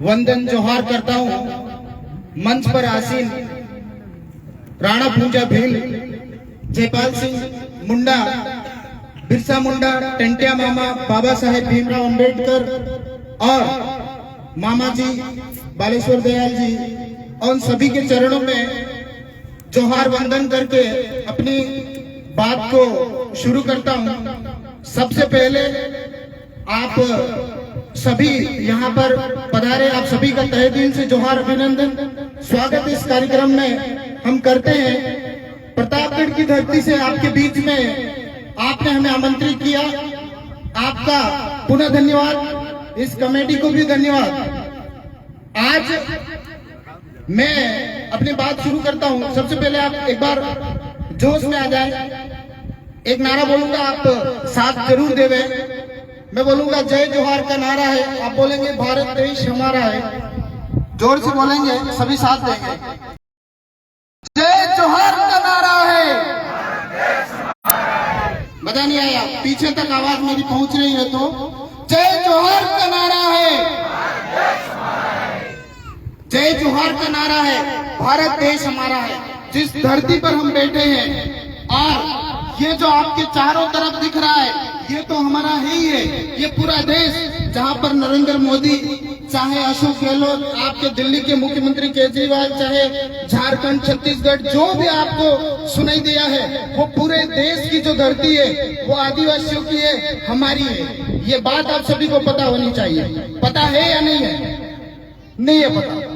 वंदन जोहार करता हूं मंच पर आसीन राणा पूजा भील, जयपाल सिंह मुंडा, बिरसा मुंडा, टंटिया मामा, बाबा साहेब भीमराव अंबेडकर और मामा जी बालेश्वर दयाल जी, और सभी के चरणों में जोहार वंदन करके अपनी बात को शुरू करता हूं। सबसे पहले आप सभी यहाँ पर पधारे, आप सभी का तहे दिल से जोहार, अभिनंदन, स्वागत इस कार्यक्रम में हम करते हैं। प्रतापगढ़ की धरती से आपके बीच में आपने हमें आमंत्रित किया, आपका पुनः धन्यवाद। इस कमेटी को भी धन्यवाद। आज मैं अपनी बात शुरू करता हूं। सबसे पहले आप एक बार जोश में आ जाए। एक नारा बोलूंगा, आप साथ जरूर देवे। मैं बोलूंगा जय जोहार का नारा है, आप बोलेंगे भारत देश हमारा है। जोर से बोलेंगे, सभी साथ देंगे। जय जोहार का नारा है, मजा नहीं आया, पीछे तक आवाज मेरी पहुंच रही है तो जय जोहार का नारा है, जय जोहार का नारा है, भारत देश हमारा है। जिस धरती पर हम बैठे हैं और ये जो आपके चारों तरफ दिख रहा है, ये तो हमारा ही है। ये पूरा देश, जहां पर नरेंद्र मोदी, चाहे अशोक गहलोत, आपके दिल्ली के मुख्यमंत्री केजरीवाल, चाहे झारखंड, छत्तीसगढ़, जो भी आपको सुनाई दिया है, वो पूरे देश की जो धरती है वो आदिवासियों की है, हमारी है। ये बात आप सभी को पता होनी चाहिए। पता है या नहीं है? नहीं है पता।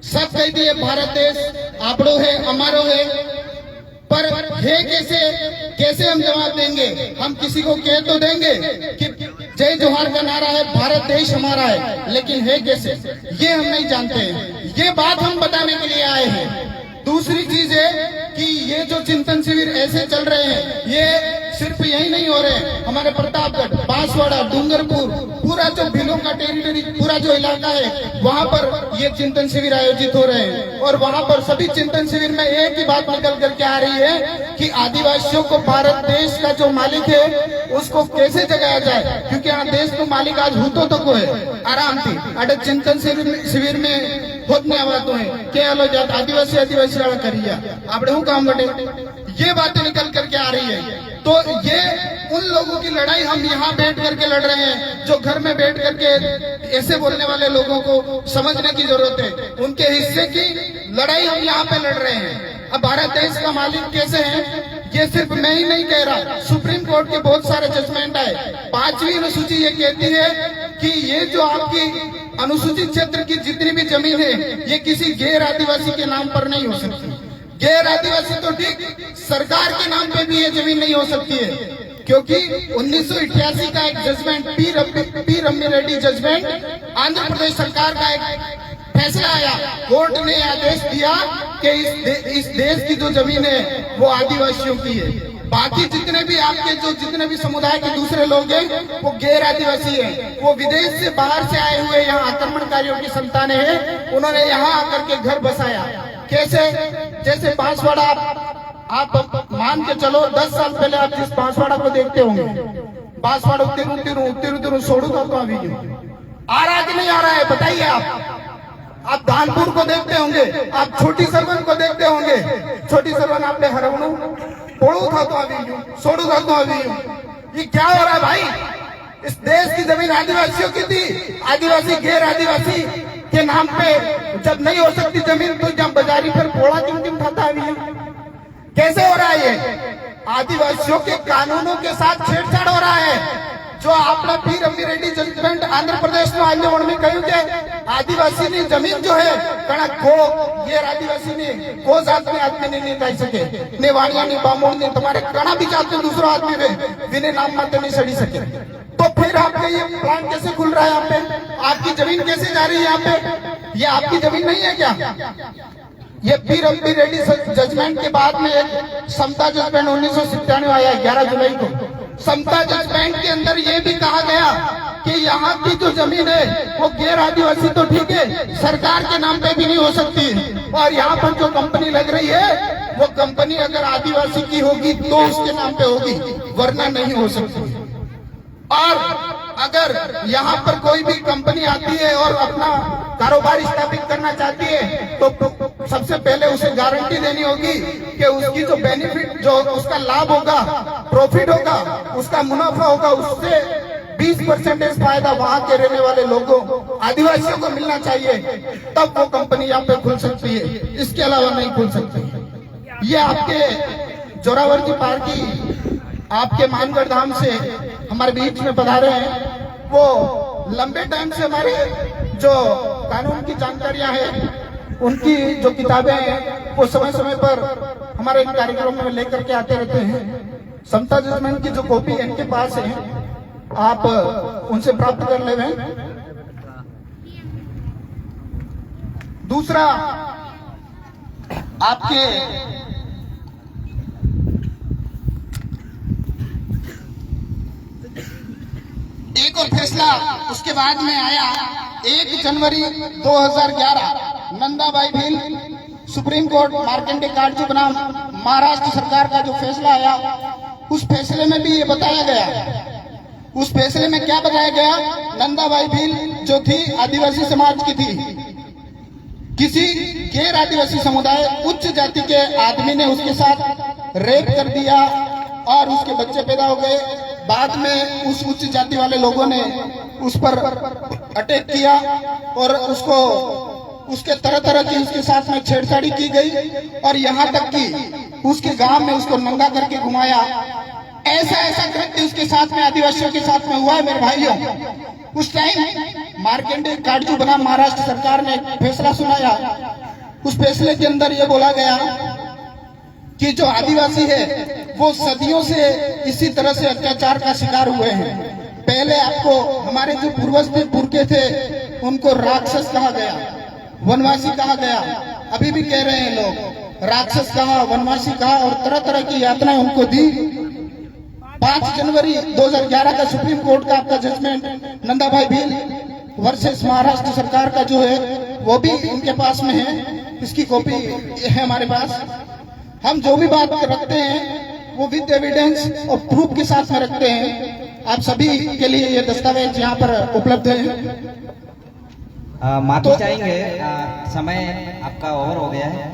सब कहती है भारत देश आपड़ो है, हमारो है, पर है कैसे? कैसे हम जवाब देंगे? हम किसी को कह तो देंगे कि जय जोहार का नारा है, भारत देश हमारा है, लेकिन है कैसे ये हम नहीं जानते हैं। ये बात हम बताने के लिए आए हैं। दूसरी चीज है कि ये जो चिंतन शिविर ऐसे चल रहे हैं, ये सिर्फ यही नहीं हो रहे। हमारे प्रतापगढ़, बांसवाड़ा, डूंगरपुर, पूरा जो भीलों का टेरिटरी, पूरा जो इलाका है, वहां पर ये चिंतन शिविर आयोजित हो रहे हैं। और वहां पर सभी चिंतन शिविर में एक ही बात निकल करके आ रही है कि आदिवासियों को भारत देश का जो मालिक है उसको कैसे जगाया जाए, क्योंकि यहाँ देश को मालिक आज हूतो तो को है आराम थी। अरे चिंतन शिविर में खुद में आवाज है क्या लो जात आदिवासी आदिवासी वाला करिया आप काम बटे, ये बातें निकल करके आ रही है। तो ये उन लोगों की लड़ाई हम यहाँ बैठ करके लड़ रहे हैं, जो घर में बैठ करके ऐसे बोलने वाले लोगों को समझने की जरूरत है। उनके हिस्से की लड़ाई हम यहाँ पे लड़ रहे हैं। अब भारत देश का मालिक कैसे है, ये सिर्फ मैं ही नहीं कह रहा, सुप्रीम कोर्ट के बहुत सारे जजमेंट आए। 5वीं अनुसूची ये कहती है कि ये जो आपकी अनुसूचित क्षेत्र की जितनी भी जमीन है, ये किसी गैर आदिवासी के नाम पर नहीं हो सकती। गैर आदिवासी तो ठीक, सरकार के नाम पे भी ये जमीन नहीं हो सकती है, क्योंकि 1988 का एक judgment, P Rammi Reddy judgment, Andhra Pradesh सरकार का एक फैसला आया। कोर्ट ने आदेश दिया कि इस देश की जो जमीन है वो आदिवासियों की है। बाकी जितने भी आपके जो जितने भी समुदाय के दूसरे लोग हैं वो गैर आदिवासी हैं। वो विदेश से, बाहर से आए हुए यहाँ आक्रमणकारियों की संतानें हैं। उन्होंने यहाँ आकर के घर बसाया। कैसे? जैसे बांसवाड़ा, आप मान के चलो 10 साल पहले आप जिस बांसवाड़ा को देखते होंगे, बांसवाड़ा उतर सोड़ू तो अभी आ रहा कि नहीं आ रहा है बताइए। आप दानपुर को देखते होंगे, आप छोटी सरवन को देखते होंगे। छोटी सरवन आप हरवणु पोड़ू था तो अभी सोड़ू था तो अभी। ये क्या हो रहा है भाई? इस देश की जमीन आदिवासियों की थी। आदिवासी गैर आदिवासी के नाम पे जब नहीं हो सकती जमीन, तो जब बाजारी पर पोड़ा टिम खाता अभी। कैसे हो रहा है ये? आदिवासियों के कानूनों के साथ छेड़छाड़ हो रहा है। जो आपने पी रम्मी रेड्डी जजमेंट आंध्र प्रदेश में आज में कहूं कि आदिवासी ने जमीन जो है कणा को गैर आदिवासी ने को जात में आदमी नहीं जाई सके, ने वाणिया ने बामोड़ ने तुम्हारे कणा भी जात में दूसरा आदमी में बिने नाम मात्र नहीं सड़ी सके। तो फिर आपका ये प्लान कैसे खुल रहा है? यहाँ पे आपकी जमीन कैसे जा रही है? यहाँ पे ये आपकी जमीन नहीं है क्या? ये पी रम्मी रेड्डी जजमेंट के बाद में एक समता जजमेंट 1997 आया 11 जुलाई को। समता जजमेंट के अंदर ये भी कहा गया कि यहाँ की जो जमीन है वो गैर आदिवासी तो ठीक है, सरकार के नाम पे भी नहीं हो सकती। और यहाँ पर जो कंपनी लग रही है वो कंपनी अगर आदिवासी की होगी तो उसके नाम पे होगी, वरना नहीं हो सकती। और अगर यहाँ पर कोई भी कंपनी आती है और अपना कारोबार स्थापित करना चाहती है तो सबसे पहले उसे गारंटी देनी होगी कि उसकी जो बेनिफिट, जो उसका लाभ होगा, प्रॉफिट होगा, उसका मुनाफा होगा, उससे 20% फायदा वहां के रहने वाले लोगों, आदिवासियों को मिलना चाहिए, तब वो कंपनी यहाँ पे खुल सकती है, इसके अलावा नहीं खुल सकती। ये आपके जोरावर की पार्टी आपके मानगढ़ धाम से हमारे बीच में पधारे हैं। वो लंबे टाइम से हमारे जो कानून की जानकारियां हैं, उनकी जो किताबें हैं, वो समय समय पर हमारे कार्यक्रम में लेकर के आते रहते हैं। समता जजमेंट की जो कॉपी इनके पास है, आप उनसे प्राप्त कर ले। दूसरा, आपके एक और फैसला उसके बाद में आया 1 जनवरी 2011, नंदाबाई भील सुप्रीम कोर्ट मार्कंडे काटजू बनाम महाराष्ट्र सरकार का जो फैसला आया, उस फैसले में भी ये बताया गया। उस फैसले में क्या बताया गया? नंदाबाई भील जो थी आदिवासी समाज की थी, किसी गैर आदिवासी समुदाय उच्च जाति के आदमी ने उसके साथ रेप कर दिया और उसके बच्चे पैदा हो गए। बाद में उस उच्च जाति वाले लोगों ने उस पर अटैक किया और उसको उसके तरह तरह की उसके साथ में छेड़छाड़ी की गई और यहाँ तक कि उसके गांव में उसको नंगा करके घुमाया। ऐसा कृत्य उसके साथ में, आदिवासियों के साथ में हुआ है मेरे भाइयों। उस टाइम मार्कंडे काटजू बनाम महाराष्ट्र सरकार ने फैसला सुनाया। उस फैसले के अंदर ये बोला गया कि जो आदिवासी है वो सदियों से इसी तरह से अत्याचार का शिकार हुए हैं। पहले आपको हमारे जो पूर्वज थे, पुरखे थे, उनको राक्षस कहा गया, वनवासी कहा गया, अभी भी कह रहे हैं लोग, राक्षस कहा, वनवासी कहा और तरह तरह की यातनाएं उनको दी। 5 जनवरी 2011 का सुप्रीम कोर्ट का आपका जजमेंट नंदाबाई भील वर्सेस महाराष्ट्र सरकार का जो है वो भी इनके पास में है, इसकी कॉपी है हमारे पास। हम जो भी बात रखते हैं वो विद एविडेंस और प्रूफ के साथ में रखते हैं। आप सभी के लिए ये दस्तावेज यहाँ पर उपलब्ध है। माफी चाहेंगे, समय आपका ओवर हो गया है।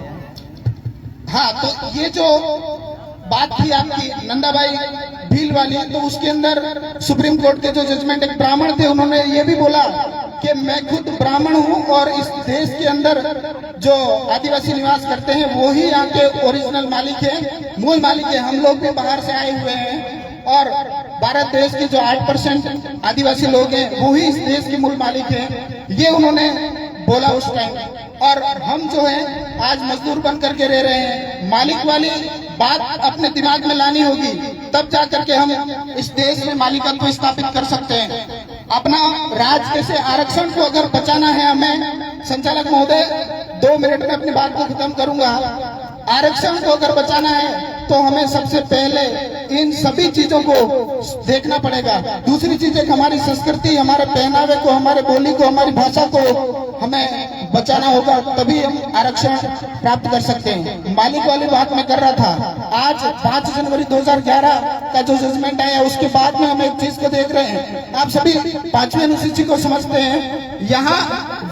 हाँ, तो ये जो बात थी आपकी नंदाबाई भील वाली, तो उसके अंदर सुप्रीम कोर्ट के जो जजमेंट, एक ब्राह्मण थे, उन्होंने ये भी बोला कि मैं खुद ब्राह्मण हूँ और इस देश के अंदर जो आदिवासी निवास करते हैं वो ही यहाँ के ओरिजिनल मालिक है, मूल मालिक है। हम लोग भी बाहर से आए हुए हैं और भारत देश के जो 8% आदिवासी लोग हैं वो ही इस देश के मूल मालिक हैं, ये उन्होंने बोला उस टाइम। और हम जो है आज मजदूर बन करके रह रहे हैं। मालिक वाली बात अपने दिमाग में लानी होगी, तब जाकर के हम इस देश में मालिकत्व स्थापित कर सकते हैं। अपना राज कैसे, आरक्षण को अगर बचाना है हमें, संचालक महोदय 2 मिनट में अपनी बात को खत्म करूंगा। आरक्षण को अगर बचाना है तो हमें सबसे पहले इन सभी चीजों को देखना पड़ेगा। दूसरी चीज एक हमारी संस्कृति, हमारे पहनावे को, हमारे बोली को, हमारी भाषा को हमें बचाना होगा, तभी हम आरक्षण प्राप्त कर सकते हैं। मालिक वाली बात मैं कर रहा था। आज 5 जनवरी 2011 का जो जजमेंट आया उसके बाद में हम एक चीज को देख रहे हैं। आप सभी 5वीं अनुसूची को समझते हैं। यहाँ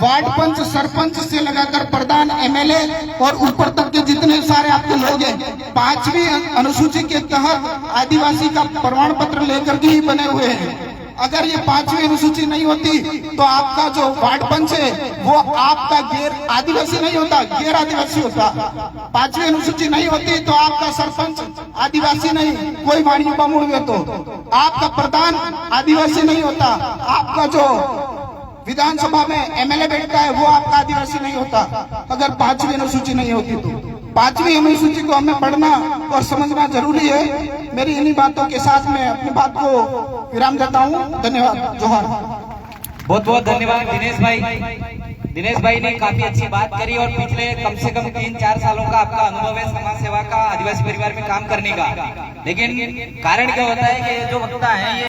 वार्ड पंच, सरपंच से लगाकर प्रधान, एमएलए और ऊपर तक के जितने सारे आपके लोग हैं, 5वीं अनुसूची के तहत आदिवासी का प्रमाण पत्र लेकर के ही बने हुए हैं। अगर ये 5वीं अनुसूची नहीं होती तो आपका जो वार्ड पंच है वो आपका गैर आदिवासी नहीं होता, गैर आदिवासी होता। 5वीं अनुसूची नहीं होती तो आपका सरपंच आदिवासी नहीं, कोई वाणी बामुड़ गए तो आपका प्रधान आदिवासी नहीं होता, आपका जो विधानसभा में एमएलए बैठता है वो आपका आदिवासी नहीं होता, अगर 5वीं अनुसूची नहीं होती तो। 5वीं अनुसूची को हमें पढ़ना और समझना जरूरी है। मेरी इन्हीं बातों के साथ में अपनी बात को विराम देता हूँ। धन्यवाद। जोहार। बहुत बहुत धन्यवाद दिनेश भाई। दिनेश भाई ने काफी अच्छी बात करी और पिछले कम से कम 3-4 सालों का आपका अनुभव है समाज सेवा का, आदिवासी परिवार में काम करने का। लेकिन कारण क्या होता है कि जो वक्ता है